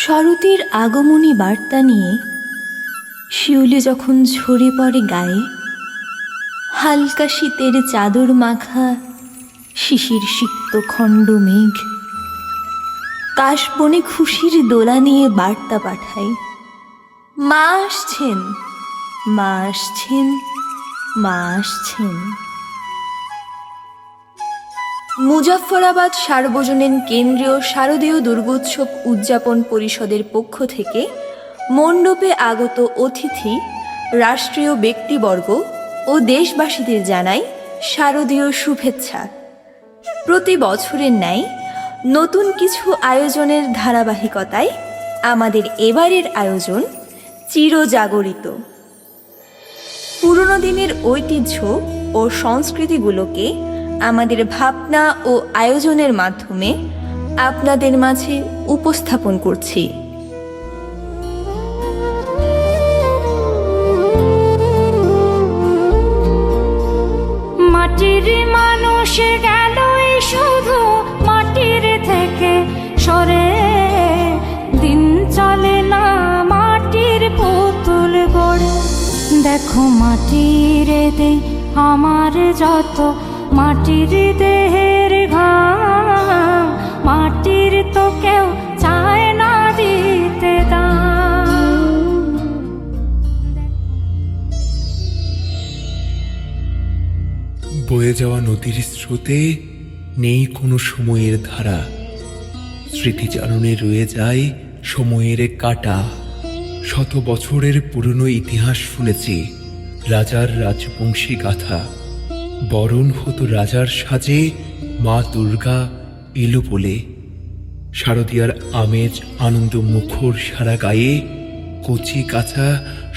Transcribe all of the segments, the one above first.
শরতের আগমনী বার্তা নিয়ে শিউলি যখন ঝরে পড়ে গায়ে, হালকা শীতের চাদর মাখা শিশির সিক্ত খণ্ড মেঘ কাশবনে খুশির দোলা নিয়ে বার্তা পাঠায়, মা আসছেন, মা আসছেন, মা আসছেন। মুজাফফরাবাদ সার্বজনীন কেন্দ্রীয় শারদীয় দুর্গোৎসব উদযাপন পরিষদের পক্ষ থেকে মণ্ডপে আগত অতিথি, রাষ্ট্রীয় ব্যক্তিবর্গ ও দেশবাসীদের জানাই শারদীয় শুভেচ্ছা। প্রতি বছরের ন্যায় নতুন কিছু আয়োজনের ধারাবাহিকতায় আমাদের এবারের আয়োজন চিরজাগরিত। পুরনো দিনের ঐতিহ্য ও সংস্কৃতিগুলোকে আমাদের ভাবনা ও আয়োজনের মাধ্যমে আপনাদের মাঝে উপস্থাপন করছি। মাটির মানুষ গেল শুধু মাটির থেকে সরে, দিন চলে না মাটির পুতুল গড়ে। দেখো মাটির দেহ আমার যত, মাটির দেহের ঘাম, মাটির তো কেউ চায় না দিতে দাম। বয়ে যাওয়া নদীর স্রোতে নেই কোনো সময়ের ধারা, স্মৃতিচারণে রয়ে যায় সময়ের কাঁটা। শত বছরের পুরনো ইতিহাস শুনেছি, রাজার রাজবংশী গাথা। বরণ হতো রাজার সাজে, মা দুর্গা এলো বলে। শারদীয়ার আমেজ আনন্দ মুখর সারা গায়ে, কচি কাঁচা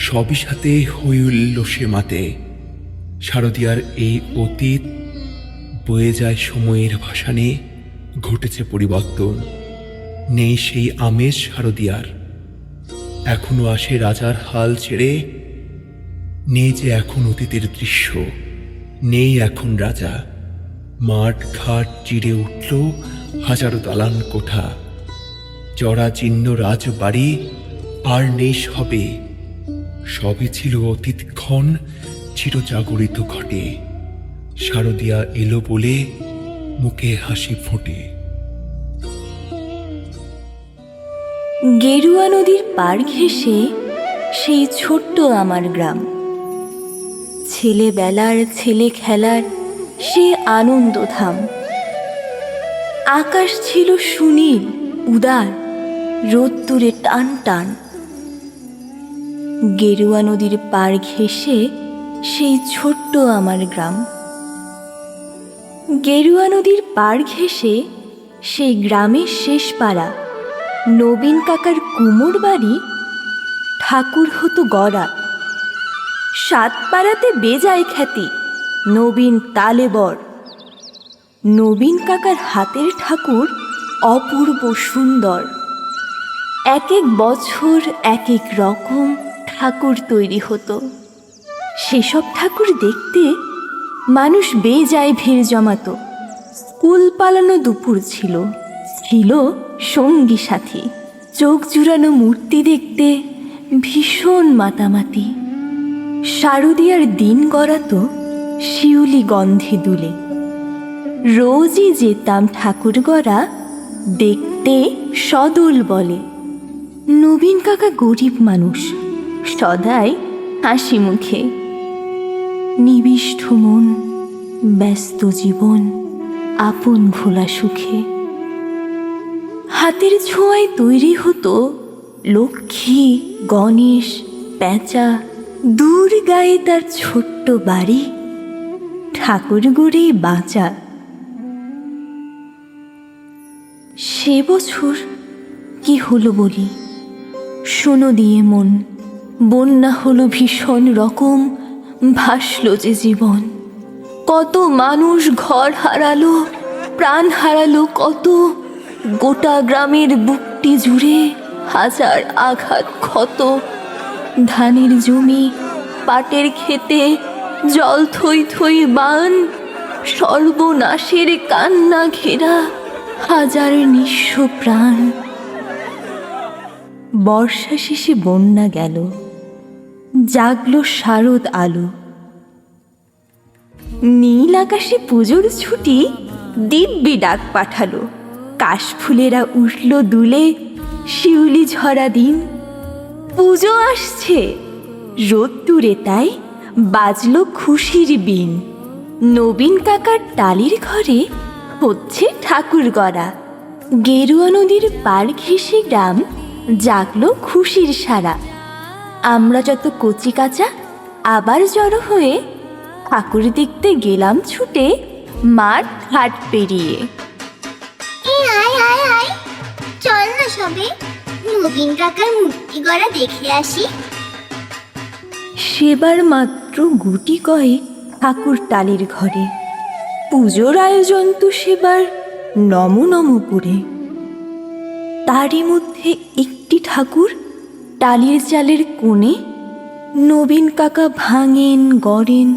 সবই সাথে হই উল্লসে মাতে। শারদীয়ার এই অতীত বয়ে যায় সময়ের ভাসানে, ঘটেছে পরিবর্তন। নেই সেই আমেজ শারদীয়ার, এখনো আসে রাজার হাল ছেড়ে। নেই যে এখন অতীতের দৃশ্য, নেই এখন রাজা। মাঠ ঘাট চিরে উঠল হাজারো দালান কোঠা, জরাজীর্ণ রাজবাড়ি আর নেই সবে। সবই ছিল অতীতক্ষণ চিরজাগরিত ঘটে। শারদীয়া এলো বলে মুখে হাসি ফোটে। গেরুয়া নদীর পাড় ঘেঁষে সেই ছোট্ট আমার গ্রাম, ছেলেবেলার ছেলে খেলার সে আনন্দধাম। আকাশ ছিল সুনীল উদার, রোদ্দুরে টান টান। গেরুয়া নদীর পাড় ঘেঁষে সেই ছোট্ট আমার গ্রাম, গেরুয়া নদীর পাড় ঘেঁষে সেই গ্রামের শেষ পাড়া। নবীন কাকার কুমোর বাড়ি, ঠাকুর হতো গড়া। সাত পাড়াতে বেজায় খ্যাতি, নবীন তালেবর। নবীন কাকার হাতের ঠাকুর অপূর্ব সুন্দর। এক এক বছর এক এক রকম ঠাকুর তৈরি হতো। সেসব ঠাকুর দেখতে মানুষ বেজায় ভিড় জমাতো। স্কুল পালানো দুপুর ছিল, ছিল সঙ্গী সাথী। চোখ জুড়ানো মূর্তি দেখতে ভীষণ মাতামাতি। শারদীয়ার দিন গড়াতো শিউলি গন্ধে দুলে। রোজই যেতাম ঠাকুর গড়া দেখতে সদল বলে। নবীন কাকা গরিব মানুষ, সদাই হাসি মুখে। নিবিষ্ঠ মন, ব্যস্ত জীবন, আপন ভোলা সুখে। হাতের ছোঁয়ায় তৈরি হতো লক্ষ্মী, গণেশ, প্যাঁচা। দূর গায়ে তার ছোট্ট বাড়ি, ঠাকুর গড়ে বাঁচা। সে বছর কি হলো বলি, শোনো দিয়ে মন। বন্যা হলো ভীষণ রকম, ভাসলো যে জীবন। কত মানুষ ঘর হারালো, প্রাণ হারালো কত। গোটা গ্রামের বুকটি জুড়ে হাজার আঘাত ক্ষত। ধানের জমি, পাটের ক্ষেতে জল থই থই বান। সর্বনাশের কান্না ঘেরা হাজার নিঃস্ব প্রাণ। বর্ষা শেষে বন্যা গেল, জাগলো শারদ আলো। নীল আকাশে পুজোর ছুটি দিব্যি ডাক পাঠালো। কাশফুলেরা উঠল দুলে, শিউলি ঝরা দিন। পুজো আসছে, রোদ্দুরে তাই বাজলো খুশির বিন। নবীন কাকার টালির ঘরে হচ্ছে ঠাকুর গড়া। গেরুয়া নদীর পাড় ঘেঁষে গ্রাম জাগলো খুশির সারা। আমরা যত কচি কাঁচা আবার জড়ো হয়ে ঠাকুর দেখতে গেলাম ছুটে, মাঠ ঘাট পেরিয়ে। আয় আয় আয়, চল না সবে নবীন কাকার মূর্তি গড়া দেখে আসি। সেবার মাত্র গুটি কয়েক ঠাকুর টালির ঘরে। পুজোর আয়োজন তো সেবার নম নম করে। তারই মধ্যে একটি ঠাকুর টালির চালের কোণে। নবীন কাকা ভাঙেন গড়েন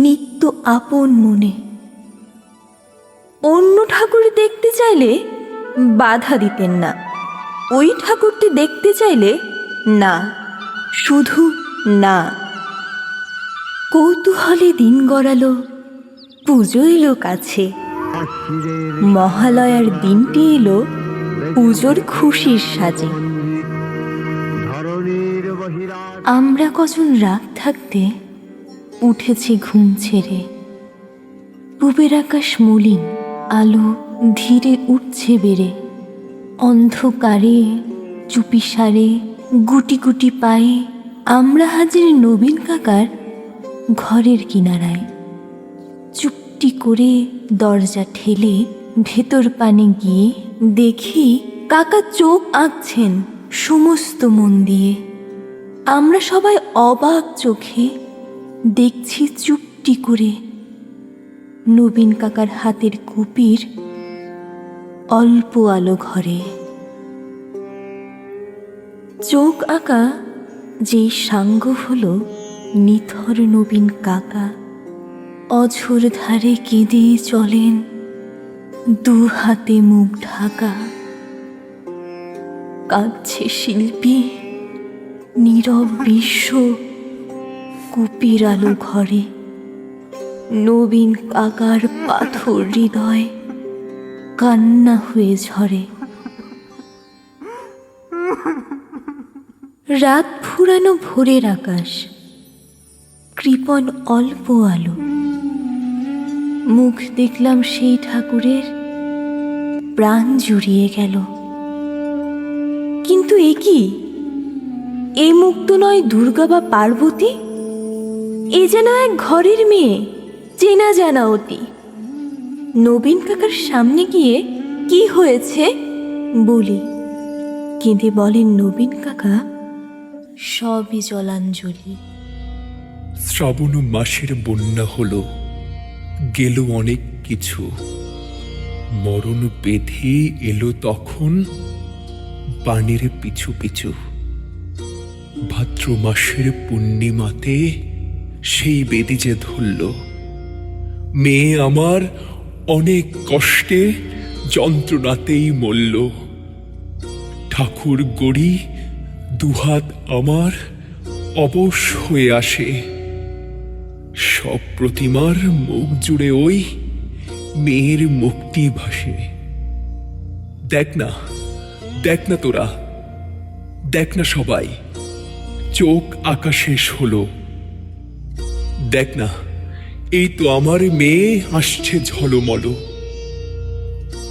নিত্য আপন মনে। অন্য ঠাকুর দেখতে চাইলে বাধা দিতেন না, ওই ঠাকুরটি দেখতে চাইলে না, শুধু না। কৌতূহলে দিন গড়ালো, পুজো এলো কাছে। মহালয়ার দিনটি এলো পুজোর খুশির সাজে। আমরা কজন রাত থাকতে উঠেছি ঘুম ছেড়ে। পূবের আকাশ মলিন, আলো ধীরে উঠছে বেড়ে। অন্ধকারে চুপিসারে গুটি গুটি পায়ে আমরা হাজির নবীন কাকার ঘরের কিনারায়। চুপটি করে দরজা ঠেলে ভেতর পানে গিয়ে দেখি কাকা চোখ আঁকছেন সমস্ত মন দিয়ে। আমরা সবাই অবাক চোখে দেখছি চুপটি করে নবীন কাকার হাতের কুপির অল্প আলো ঘরে। চোখ আঁকা যে সাঙ্গ হলো নিথর নবীন কাকা। অঝোর ধারে কেঁদে চলেন দু হাতে মুখ ঢাকা। কাঁদছে শিল্পী, নীরব বিশ্ব কুপির আলো ঘরে। নবীন কাকার পাথর হৃদয় কান্না হয়ে ঝরে। রাত ফুরানো ভোরের আকাশ, কৃপণ অল্প আলো। মুখ দেখলাম সেই ঠাকুরের, প্রাণ জুড়িয়ে গেল। কিন্তু এ কি? এই মুখ তো নয় দুর্গা বা পার্বতী, এ যেন এক ঘরের মেয়ে, চেনা জানা অতি। নবীন কাকার সামনে গিয়ে কি হয়েছে বলি। কেঁদে বলেন নবীন কাকা, সবই জলাঞ্জলি। শ্রাবণ মাসের বন্যা হলো, গেল অনেক কিছু। মরণ বেঁধে এলো তখন বানের পিছু পিছু। ভাদ্র মাসের পূর্ণিমাতে সেই বেদি যে ধরল। মেয়ে আমার অনেক কষ্টে যন্ত্রণাতেই মরল। ঠাকুর গড়ি দুহাত আমার অবশ হয়ে আসে। সব প্রতিমার মুখ জুড়ে ওই মেয়ের মুক্তি ভাসে। দেখ না, দেখ না তোরা, দেখ না সবাই, চোখ আঁকা শেষ হলো। দেখ না, এই তো আমার মেয়ে আসছে ঝলমল।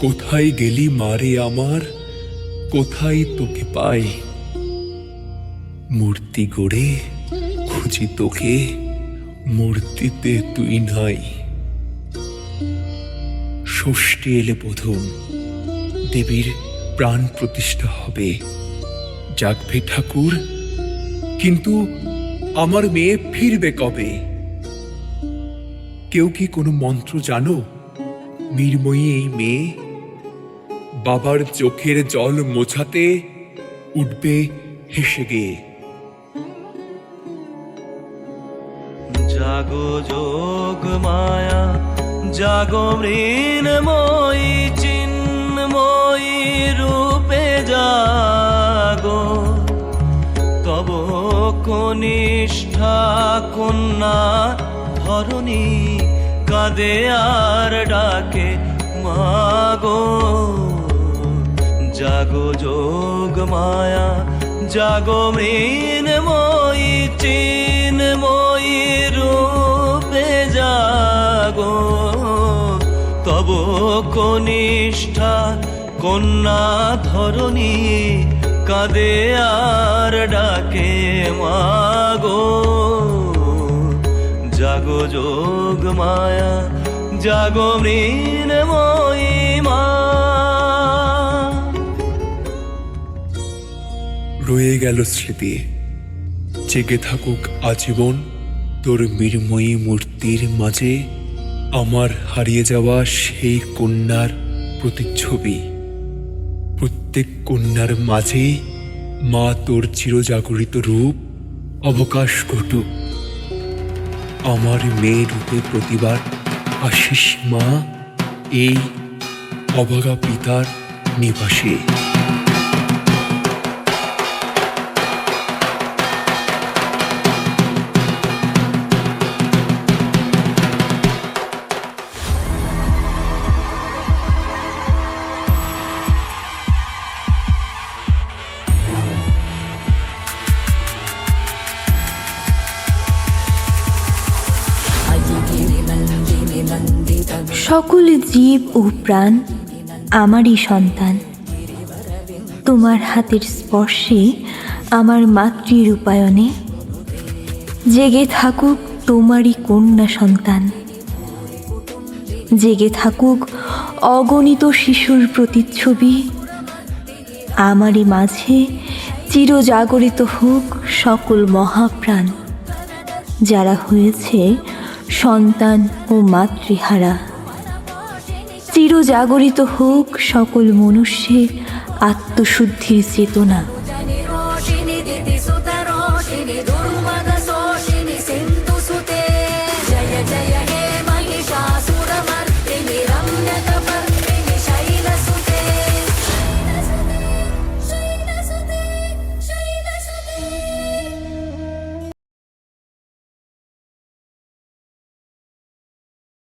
কোথায় গেলি মারে আমার, কোথায় তোকে পাই। মূর্তি গড়ে খুঁজি তোকে, মূর্তিতে তুই নাই। ষষ্ঠী এলে প্রথম দেবীর প্রাণ প্রতিষ্ঠা হবে। জাগবে ঠাকুর, কিন্তু আমার মেয়ে ফিরবে কবে? কেউ কি কোনো মন্ত্র জানো? মৃন্ময়ী এই মেয়ে বাবার চোখের জল মোছাতে উঠবে হেসে গিয়ে। জাগো যোগ মায়া, জাগো মৃন্ময়ী চিন্ময়ী রূপে জাগো। কনিষ্ঠা কন্যা ধরণী কাঁদে আর ডাকে মাগো। জাগো যোগ মায়া জাগো মৃন্ময়ী চিন্ময়ী রূপে জাগো। তব কনিষ্ঠা কন্যা ধরণী কাঁদে আর ডাকে মাগো। জাগো যোগ মায়া জাগো মৃন্ময়ী মা। রয়ে গেল স্মৃতি, জেগে থাকুক আজীবন তোর মৃন্ময়ী মূর্তির মাঝে আমার হারিয়ে যাওয়া সেই কন্যার প্রতিচ্ছবি। প্রত্যেক কন্যার মাঝে মা তোর চিরজাগরিত রূপ অবকাশ ঘটুক। আমার মেয়ে রূপে প্রতিবার আশিস মা এই অভাগা পিতার নিবাসে। সকল জীব ও প্রাণ আমারই সন্তান। তোমার হাতের স্পর্শে আমার মাতৃরূপায়ণে জেগে থাকুক তোমারই কন্যা সন্তান। জেগে থাকুক অগণিত শিশুর প্রতিচ্ছবি। আমারই মাঝে চিরজাগরিত হোক সকল মহাপ্রাণ, যারা হয়েছে সন্তান ও মাতৃহারা। চিরজাগরিত হোক সকল মনুষ্যের আত্মশুদ্ধির চেতনা।